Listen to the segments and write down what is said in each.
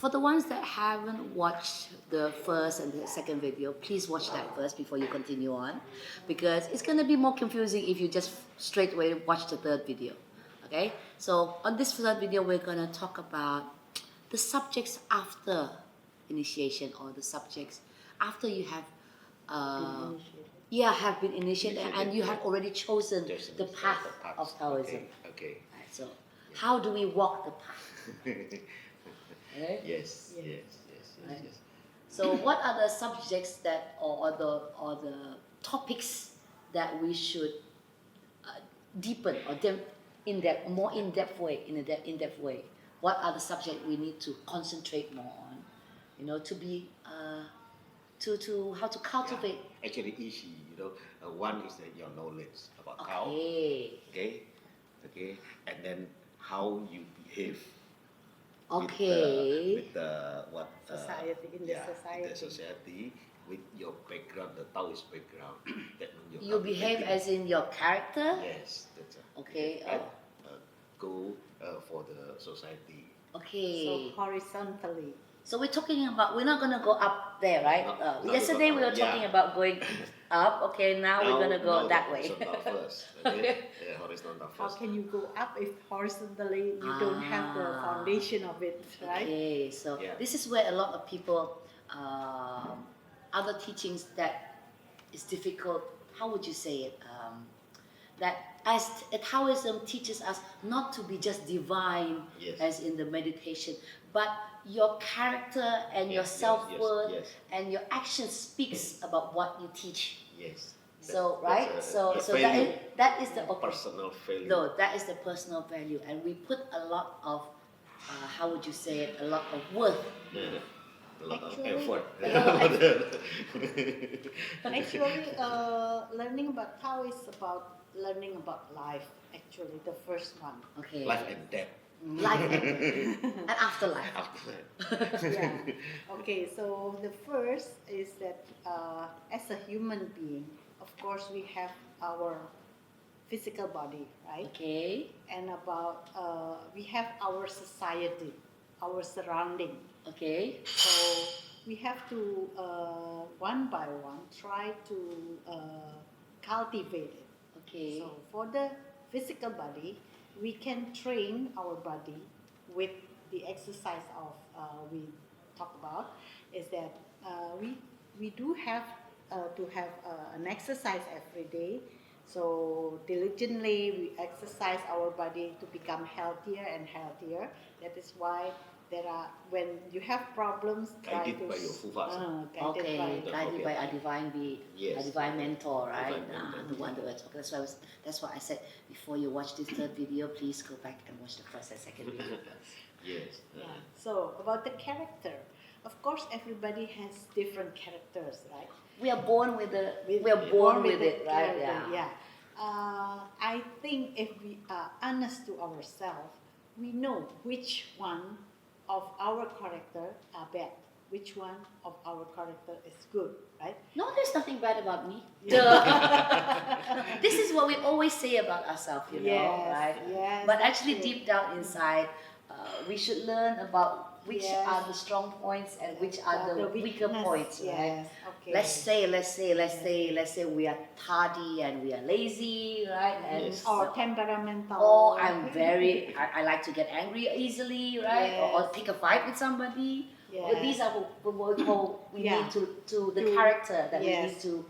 For the ones that haven't watched the first and the second video, please watch that first before you continue on, because it's going to be more confusing if you just straight away watch the third video. Okay, so on this third video, we're going to talk about the subjects after initiation, or the subjects after you have have been initiated and you have already chosen the path of Taoism. Okay. Right, so how do we walk the path? Right? Yes. Right. So what are the subjects that, or the topics that we should deepen or more in-depth way? What are the subjects we need to concentrate more on? To be to how to cultivate. Yeah. Actually, easy. One is your knowledge about Tao. Okay, and then how you behave. Okay. With the society in the society, with your background, the Taoist background. That you behave as in your character. Yes, that's it. Okay. Go for the society. Okay. So horizontally. So we're talking about, we're not going to go up there, right? Yesterday we were talking about going up. Okay, now we're going to go that way. Horizontal first. Okay? Horizontal How first. can you go up if horizontally you don't have the foundation of it, right? Okay, so this is where a lot of people, other teachings that is difficult, how would you say it? That as Taoism teaches us not to be just divine, as in the meditation, but your character and your self-worth and your action speaks about what you teach. Yes. So that is the personal value. No, that is the personal value, and we put a lot of how would you say it? A lot of worth. A lot of effort. Actually, learning about Tao is about learning about life. Actually, the first one. Okay. Life and death. Life and afterlife. Yeah. Okay. So the first is that as a human being, of course, we have our physical body, right? Okay. And about we have our society, our surrounding. Okay. So we have to one by one try to cultivate it. Okay. So for the physical body, we can train our body with the exercise of we talk about is that we do have to have an exercise every day. So diligently we exercise our body to become healthier and healthier. That is why when you have problems, guided by your Fufasa. Guided by a divine being, a divine mentor, right? The one that we're talking. That's why I said before you watch this third video, please go back and watch the first and second video first. Yes. Yeah. So about the character, of course, everybody has different characters, right? We are born with it. We are born with it, right? Yeah. I think if we are honest to ourselves, we know which one of our character are bad, which one of our character is good, right? No, there's nothing bad about me. This is what we always say about ourselves, right? Yes, but actually, deep down inside, we should learn about which are the strong points and which are the weaker points, right? Okay. Let's say we are tardy and we are lazy, right? And or temperamental. Or I like to get angry easily, right? Or pick a fight with somebody. Well, these are what we need to the character that we need to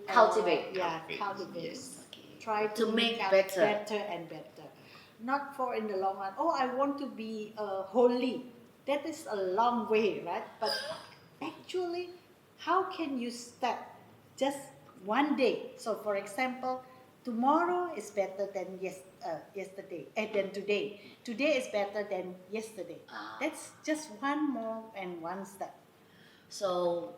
cultivate. Cultivate. Yes. Try to make better and better. Not for in the long run. Oh, I want to be holy. That is a long way, right? But actually, how can you start just one day? So, for example, tomorrow is better than yesterday, than today. Today is better than yesterday. That's just one more and one step. So,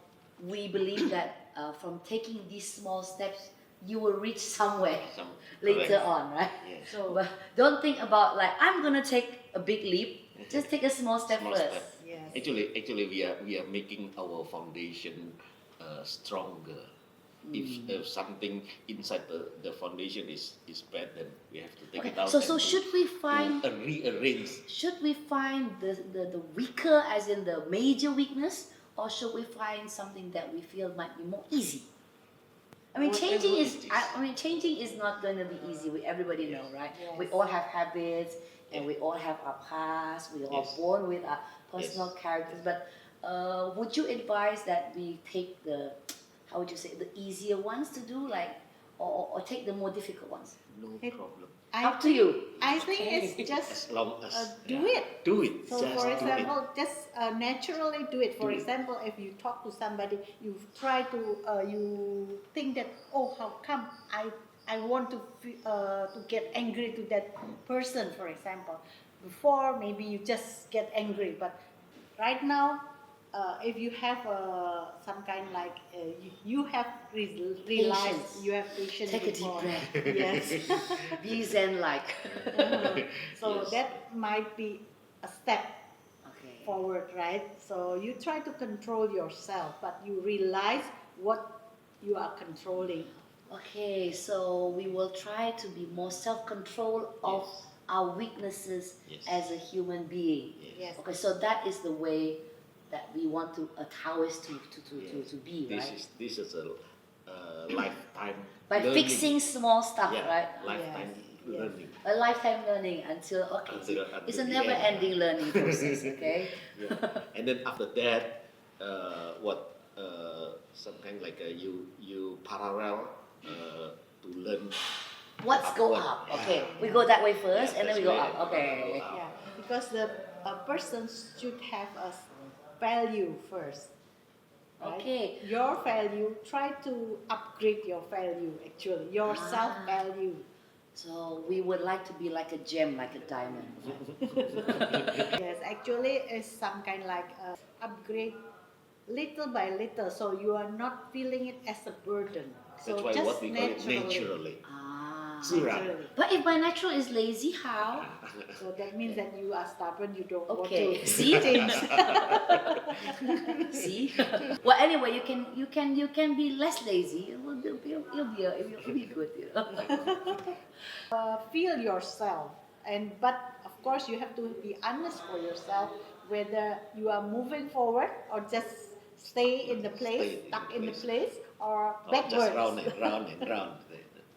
we believe that from taking these small steps, you will reach somewhere later on, right? Yes. So, but don't think about like I'm gonna take a big leap. Just take a small step first. Yes. Actually, we are making our foundation stronger. If something inside the foundation is bad, then we have to take Okay, it out. so and should we find rearrange? should we find the weaker as in the major weakness, or should we find something that we feel might be more easy? I mean, Whatever changing it is. is. I mean, changing is not going to be easy. Everybody know, right? Yes. We all have habits, and Yeah. we all have our past. We all Yes. born with our personal Yes. characters. But would you advise that we take the, how would you say, the easier ones to do, like, or take the more difficult ones? No It- problem. Up to you. I think Okay. it's just As long as do it. do it. So, just for do example, just naturally do it. For Do it. example, if you talk to somebody, you try to, you think that, oh, how come I want to get angry to that person, for example. Before, maybe you just get angry, but right now, if you have some kind like, you have realized, Patience. you have patience. Take a deep before. breath. Yes. Be zen-like. So Yes. that might be a step Okay. forward, right? So you try to control yourself, but you realize what you are controlling. Okay, so we will try to be more self-control of Yes. our weaknesses Yes. as a human being. Yes. Okay, so that is the way that we want to a Taoist to Yes. be, This right? is a lifetime. By learning. fixing small stuff, Yeah, right? lifetime Yes. learning. A lifetime learning until Until it's a the never-ending end. learning process. Okay. Yeah. And then after that, some kind like you parallel to learn. Let's go upward. up. Yeah. Okay, we go that way first, Yeah, and then we that's go way up. Okay. go up. Yeah, because a person should have a value first. Right? Okay. Your value, try to upgrade your value actually, your Ah. self-value. So we would like to be like a gem, like a diamond. Yes, actually it's some kind like upgrade little by little, so you are not feeling it as a burden. So That's why just what we call it naturally. Ah. Naturally. But if my natural is lazy, how? So that means that you are stubborn, you don't Okay. want to See? change. See? Well, anyway, you can be less lazy. You'll be good. You know? Feel yourself, but of course you have to be honest for yourself whether you are moving forward or just stay in the place, Stay stuck in in the the place. place, or Or backwards. just round and round and round.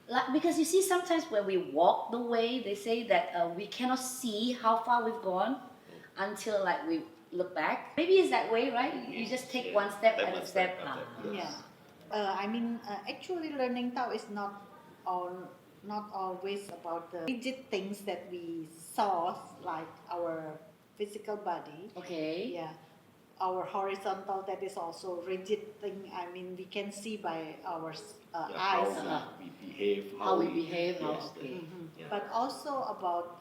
Like, because you see, sometimes when we walk the way, they say that we cannot see how far we've gone until like we look back. Maybe it's that way, right? You just take one step at a step. Ah. Yeah. Actually, learning Tao is not always about the rigid things that we saw, like our physical body. Okay. Yeah. Our horizontal, that is also rigid thing. I mean, we can see by our eyes. How we behave. How we behave, how- yes, okay. yeah. But also about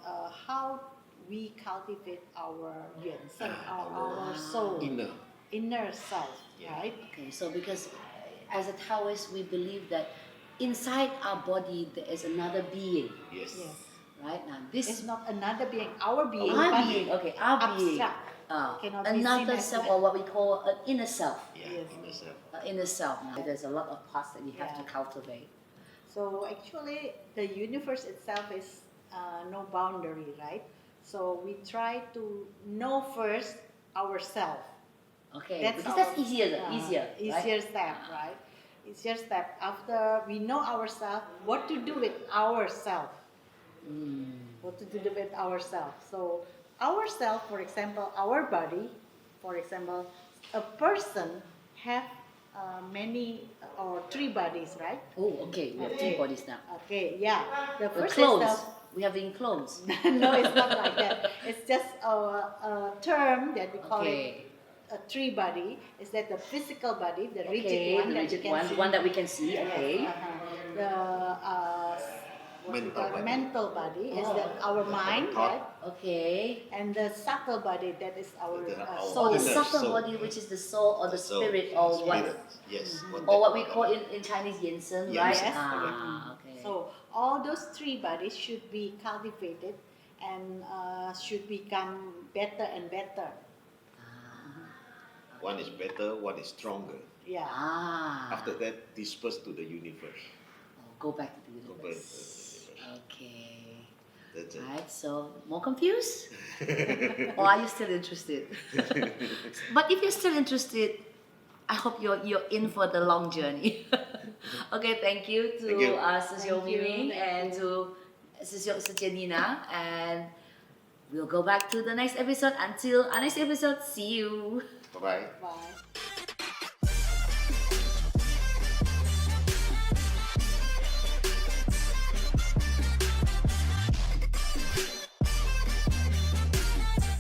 how we cultivate our yuan shen, our soul, inner self, Yeah. right? Okay, so because as a Taoist, we believe that inside our body there is another being, Yes. Yes. right? Now It's this not another being, our being, our but being, okay, our being, abstract. Cannot be another seen as self, that. or what we call an inner self. Yeah. Yes. Inner self. Inner self. Now, there's a lot of parts that we have to Yeah. cultivate. So actually, the universe itself is no boundary, right? So we try to know first ourselves. Okay, because that's our- easier, easier, easier right? step, right? Easier step. After we know ourselves, what to do with ourselves. What to do with ourselves. So ourselves, for example, our body, for example, a person have many or three bodies, right? Oh, okay, we have three Okay. bodies now. Okay, yeah. The The first clones. is We have in clones. no, it's not like that. It's just a term that we call Okay. it a three body. Is that the physical body, the rigid Okay, one the that rigid you can one, see. one that we can see. Yes, Okay. The what we Mental call body. mental body is Oh. that our mind, thought. right? Okay. And the subtle body, that is our Our soul. Or the inner subtle soul. body, which is the soul or the soul, spirit, the or what, spirit. Yes. or what we call in Chinese yin shen, Yin right? shen, Ah, okay. So all those three bodies should be cultivated and should become better and better. One is better, one is stronger. Yeah. Ah, After that, disperse to the universe. Go back to the Go back to universe. the universe. Okay. That's it. Right, so more confused? Or are you still interested? But if you're still interested, I hope you're in for the long journey. Okay, thank you to Thank you. Sisyo Thank you, Miming thank and you. to Sisyo Nina, and we'll go back to the next episode. Until our next episode, see you. Bye bye. Bye.